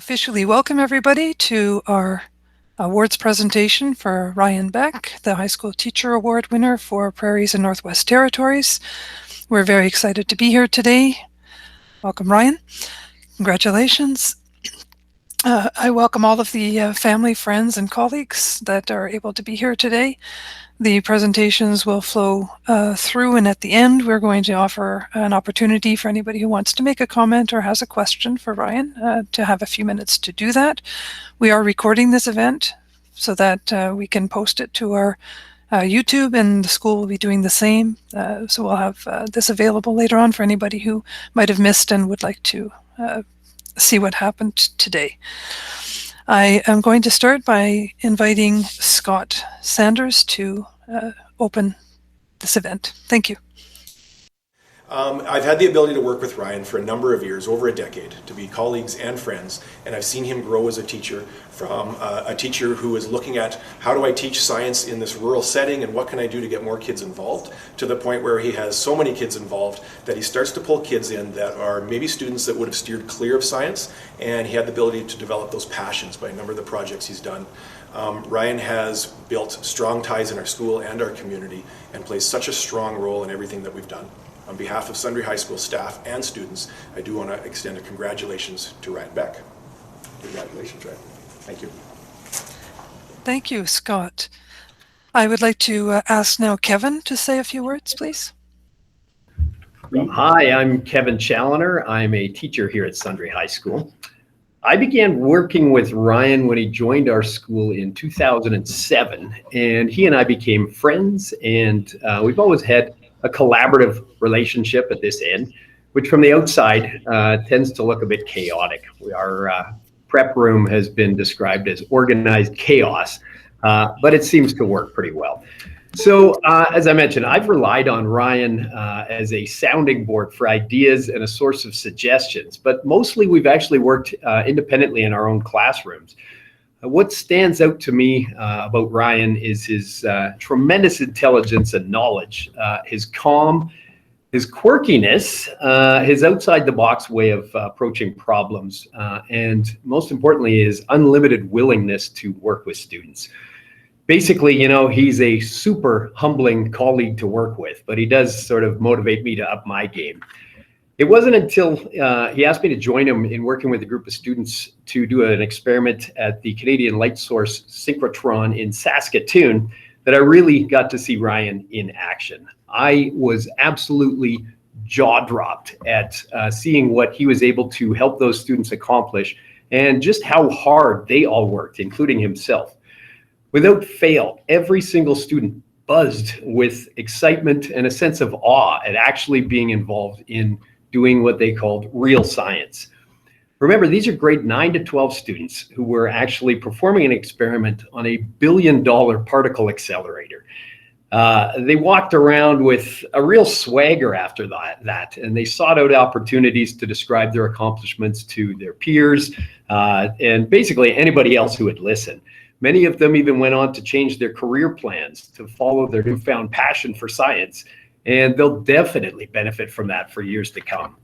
officially welcome everybody to our awards presentation for Ryan Beck, the High School Teacher Award winner for Prairies and Northwest Territories. We're very excited to be here today. Welcome, Ryan. Congratulations. I welcome all of the family, friends, and colleagues that are able to be here today. The presentations will flow through, and at the end we're going to offer an opportunity for anybody who wants to make a comment or has a question for Ryan to have a few minutes to do that. We are recording this event so that we can post it to our YouTube, and the school will be doing the same. So we'll have this available later on for anybody who might have missed and would like to see what happened today. I am going to start by inviting Scott Sanders to open this event. Thank you. I've had the ability to work with Ryan for a number of years, over a decade, to be colleagues and friends, and I've seen him grow as a teacher from a teacher who is looking at how do I teach science in this rural setting and what can I do to get more kids involved, to the point where he has so many kids involved that he starts to pull kids in that are maybe students that would have steered clear of science, and he had the ability to develop those passions by a number of the projects he's done. Ryan has built strong ties in our school and our community and plays such a strong role in everything that we've done. On behalf of Sundre High School staff and students, I do want to extend a congratulations to Ryan Beck. Congratulations, Ryan. Thank you. Thank you, Scott. I would like to ask now Kevin to say a few words, please. Hi, I'm Kevin Challoner. I'm a teacher here at Sundre High School. I began working with Ryan when he joined our school in 2007, and he and I became friends, and we've always had a collaborative relationship at this end, which from the outside tends to look a bit chaotic. Our prep room has been described as organized chaos, but it seems to work pretty well. So as I mentioned, I've relied on Ryan as a sounding board for ideas and a source of suggestions, but mostly we've actually worked independently in our own classrooms. What stands out to me about Ryan is his tremendous intelligence and knowledge, his calm, his quirkiness, his outside-the-box way of approaching problems, and most importantly, his unlimited willingness to work with students. Basically, you know, he's a super humbling colleague to work with, but he does sort of motivate me to up my game. It wasn't until he asked me to join him in working with a group of students to do an experiment at the Canadian Light Source Synchrotron in Saskatoon that I really got to see Ryan in action. I was absolutely jaw-dropped at seeing what he was able to help those students accomplish and just how hard they all worked, including himself. Without fail, every single student buzzed with excitement and a sense of awe at actually being involved in doing what they called real science. Remember, these are grade 9 to 12 students who were actually performing an experiment on a billion-dollar particle accelerator. They walked around with a real swagger after that, and they sought out opportunities to describe their accomplishments to their peers and basically anybody else who would listen. Many of them even went on to change their career plans to follow their newfound passion for science, and they'll definitely benefit from that for years to come.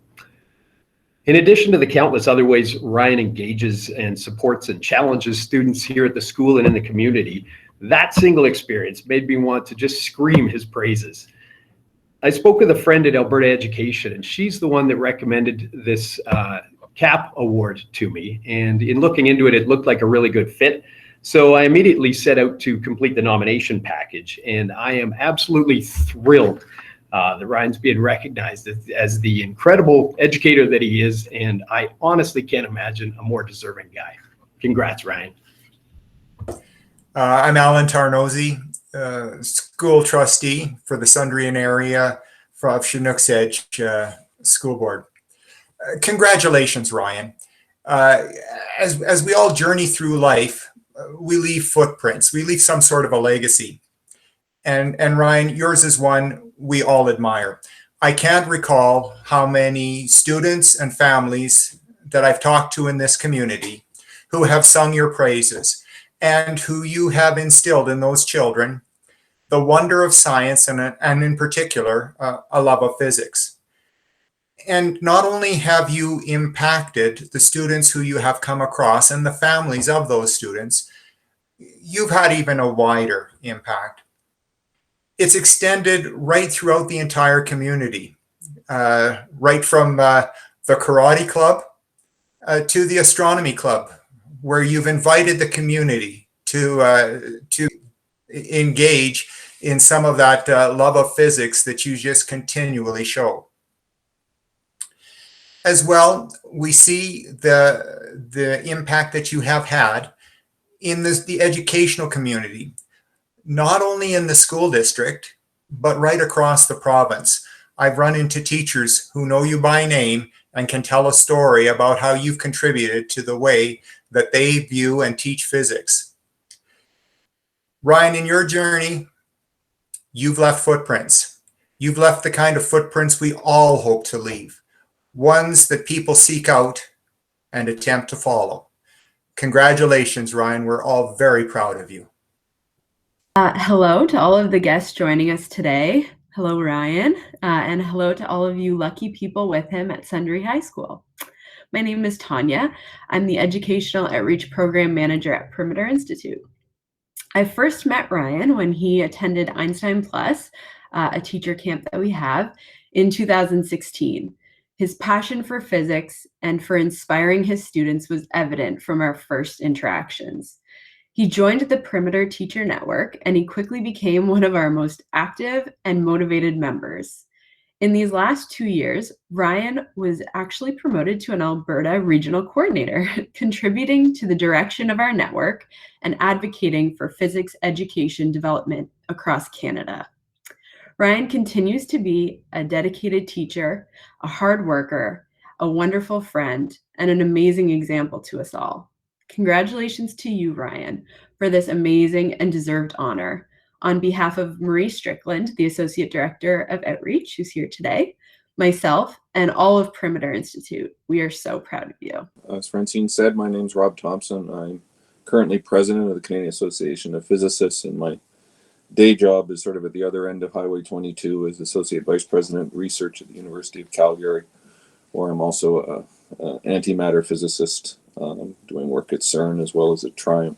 In addition to the countless other ways Ryan engages and supports and challenges students here at the school and in the community, that single experience made me want to just scream his praises. I spoke with a friend at Alberta Education, and she's the one that recommended this C.A.P award to me, and in looking into it, it looked like a really good fit. So I immediately set out to complete the nomination package, and I am absolutely thrilled that Ryan's being recognized as the incredible educator that he is, and I honestly can't imagine a more deserving guy. Congrats, Ryan. I'm Alan Tarnozzi, school trustee for the Sundre area of Chinooks Edge School Board. Congratulations, Ryan. As we all journey through life, we leave footprints. We leave some sort of a legacy. And Ryan, yours is one we all admire. I can't recall how many students and families that I've talked to in this community who have sung your praises and who you have instilled in those children the wonder of science and in particular, a love of physics. And not only have you impacted the students who you have come across and the families of those students, you've had even a wider impact. It's extended right throughout the entire community, right from the karate club to the astronomy club, where you've invited the community to engage in some of that love of physics that you just continually show. As well, we see the impact that you have had in the educational community, not only in the school district, but right across the province. I've run into teachers who know you by name and can tell a story about how you've contributed to the way that they view and teach physics. Ryan, in your journey, you've left footprints. You've left the kind of footprints we all hope to leave, ones that people seek out and attempt to follow. Congratulations, Ryan. We're all very proud of you. Hello to all of the guests joining us today. Hello, Ryan, and hello to all of you lucky people with him at Sundre High School. My name is Tanya. I'm the Educational Outreach Program Manager at Perimeter Institute. I first met Ryan when he attended Einstein Plus, a teacher camp that we have, in 2016. His passion for physics and for inspiring his students was evident from our first interactions. He joined the Perimeter Teacher Network, and he quickly became one of our most active and motivated members. In these last 2 years, Ryan was actually promoted to an Alberta Regional Coordinator, contributing to the direction of our network and advocating for physics education development across Canada. Ryan continues to be a dedicated teacher, a hard worker, a wonderful friend, and an amazing example to us all. Congratulations to you, Ryan, for this amazing and deserved honor. On behalf of Marie Strickland, the Associate Director of Outreach, who's here today, myself, and all of Perimeter Institute, we are so proud of you. As Francine said, my name's Rob Thompson. I'm currently president of the Canadian Association of Physicists, and my day job is sort of at the other end of Highway 22 as Associate Vice President Research at the University of Calgary, where I'm also an antimatter physicist doing work at CERN as well as at Triumph.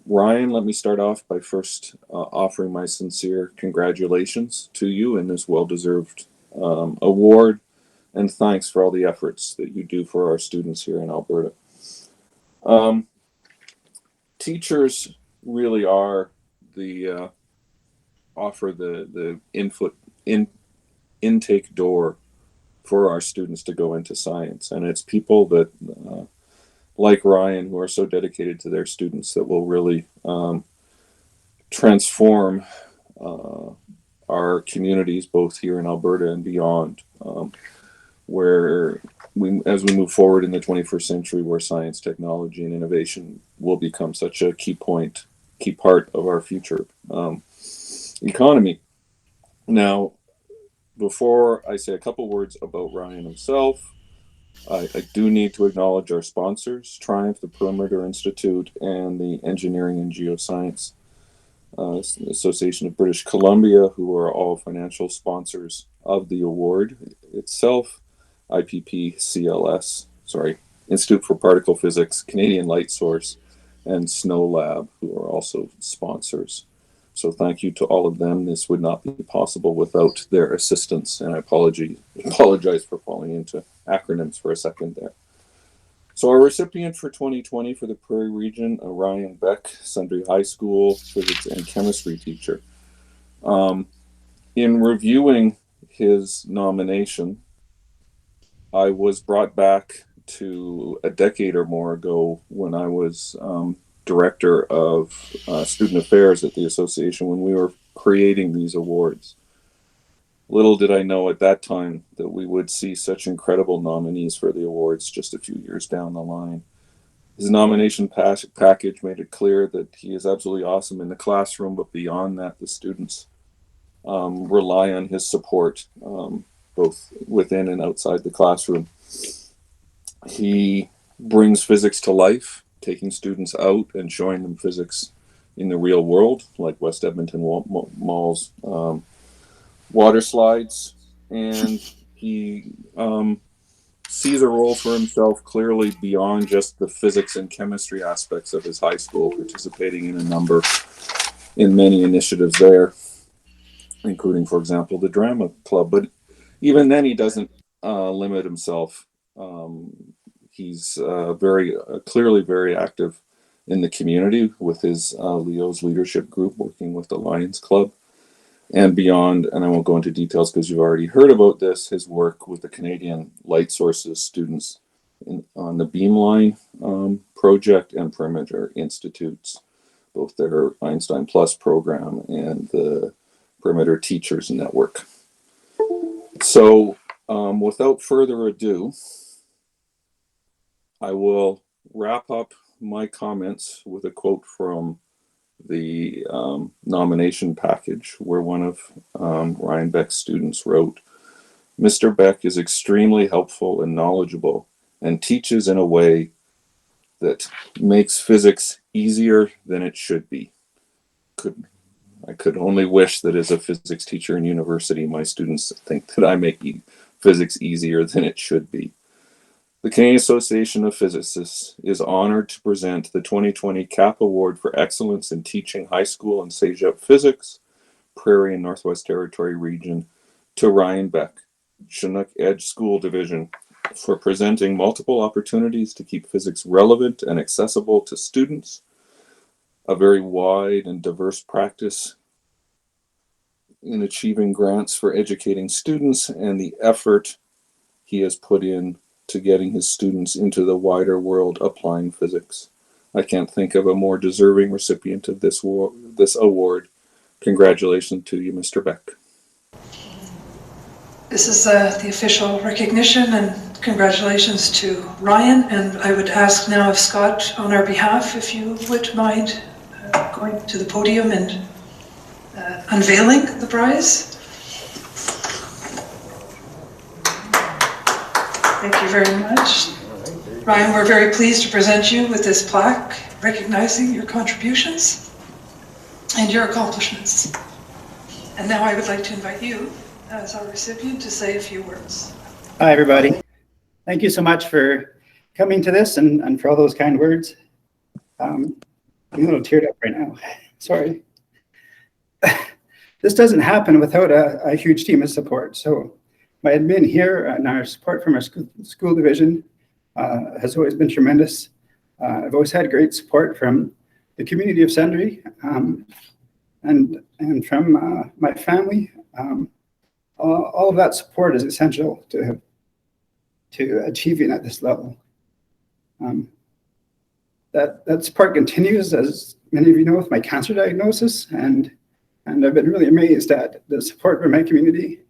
Ryan, let me start off by first offering my sincere congratulations to you in this well-deserved award, and thanks for all the efforts that you do for our students here in Alberta. Teachers really are the offer the intake door for our students to go into science, and it's people that like Ryan who are so dedicated to their students that will really transform our communities both here in Alberta and beyond, where as we move forward in the 21st century, where science, technology, and innovation will become such a key part of our future economy. Now, before I say a couple words about Ryan himself, I do need to acknowledge our sponsors, Triumph, the Perimeter Institute, and the Engineering and Geoscience Association of British Columbia, who are all financial sponsors of the award itself. IPP, CLS, Institute for Particle Physics, Canadian Light Source, and Snow Lab, who are also sponsors. So thank you to all of them. This would not be possible without their assistance, and I apologize for falling into acronyms for a second there. So our recipient for 2020 for the Prairie region, Ryan Beck, Sundre High School physics and chemistry teacher. In reviewing his nomination, I was brought back to a decade or more ago when I was director of student affairs at the association when we were creating these awards. Little did I know at that time that we would see such incredible nominees for the awards just a few years down the line. His nomination package made it clear that he is absolutely awesome in the classroom, but beyond that, the students rely on his support, both within and outside the classroom. He brings physics to life, taking students out and showing them physics in the real world, like West Edmonton Mall's water slides, and he sees a role for himself clearly beyond just the physics and chemistry aspects of his high school, participating in many initiatives there, including, for example, the drama club. But even then, he doesn't limit himself. He's clearly very active in the community with his Leo's leadership group, working with the Lions Club and beyond. And I won't go into details because you've already heard about this, his work with the Canadian Light Sources students on the Beamline project and Perimeter Institutes, both their Einstein Plus program and the Perimeter Teachers Network. So without further ado, I will wrap up my comments with a quote from the nomination package, where one of Ryan Beck's students wrote, "Mr. Beck is extremely helpful and knowledgeable and teaches in a way that makes physics easier than it should be." I could only wish that as a physics teacher in university, my students think that I make physics easier than it should be. The Canadian Association of Physicists is honored to present the 2020 C.A.P Award for Excellence in Teaching High School and CEGEP Physics, Prairie and Northwest Territory region, to Ryan Beck, Chinooks Edge School Division, for presenting multiple opportunities to keep physics relevant and accessible to students, a very wide and diverse practice in achieving grants for educating students, and the effort he has put in to getting his students into the wider world applying physics. I can't think of a more deserving recipient of this award. Congratulations to you, Mr. Beck. This is the official recognition, and congratulations to Ryan. And I would ask now if Scott, on our behalf, if you would mind going to the podium and unveiling the prize. Thank you very much. Ryan, we're very pleased to present you with this plaque recognizing your contributions and your accomplishments. And now I would like to invite you, as our recipient, to say a few words. Hi, everybody. Thank you so much for coming to this and for all those kind words. I'm a little teared up right now. Sorry. This doesn't happen without a huge team of support. So my admin here and our support from our school division has always been tremendous. I've always had great support from the community of Sundre and from my family. All of that support is essential to achieving at this level. That support continues, as many of you know, with my cancer diagnosis, and I've been really amazed at the support from my community.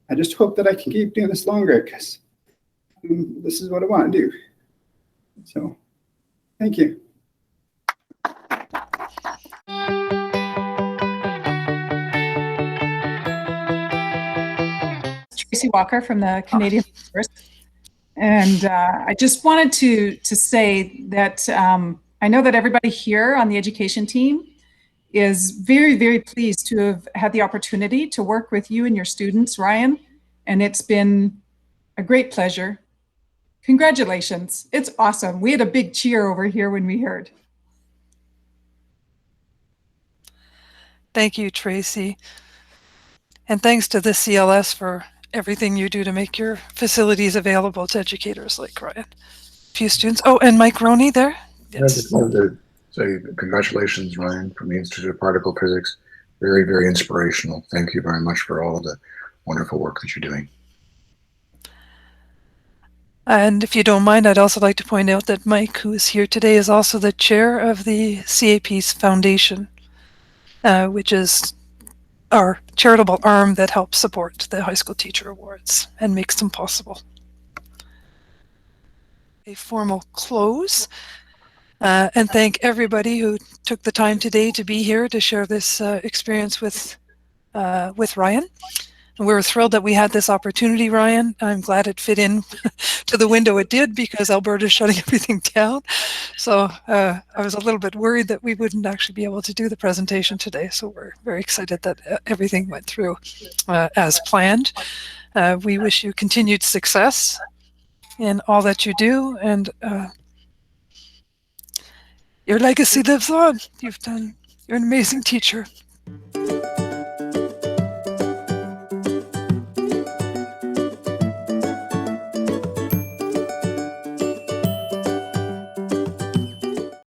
I just hope that I can keep doing this longer, because this is what I want to do. So, thank you. Tracy Walker from the Canadian Association. And I just wanted to say that I know that everybody here on the education team is very, very pleased to have had the opportunity to work with you and your students, Ryan, and it's been a great pleasure. Congratulations. It's awesome. We had a big cheer over here when we heard. Thank you, Tracy. And thanks to the CLS for everything you do to make your facilities available to educators like Ryan. A few students. Oh, and Mike Roney there. Yes. I just wanted to say congratulations, Ryan, from the Institute of Particle Physics. Very, very inspirational. Thank you very much for all of the wonderful work that you're doing. And if you don't mind, I'd also like to point out that Mike, who is here today, is also the chair of the C.A.P.'s foundation, which is our charitable arm that helps support the high school teacher awards and makes them possible. A formal close, and thank everybody who took the time today to be here to share this experience with Ryan. And we're thrilled that we had this opportunity, Ryan. I'm glad it fit in to the window it did, because Alberta's shutting everything down. So I was a little bit worried that we wouldn't actually be able to do the presentation today. So we're very excited that everything went through as planned. We wish you continued success in all that you do, and your legacy lives on. You're an amazing teacher.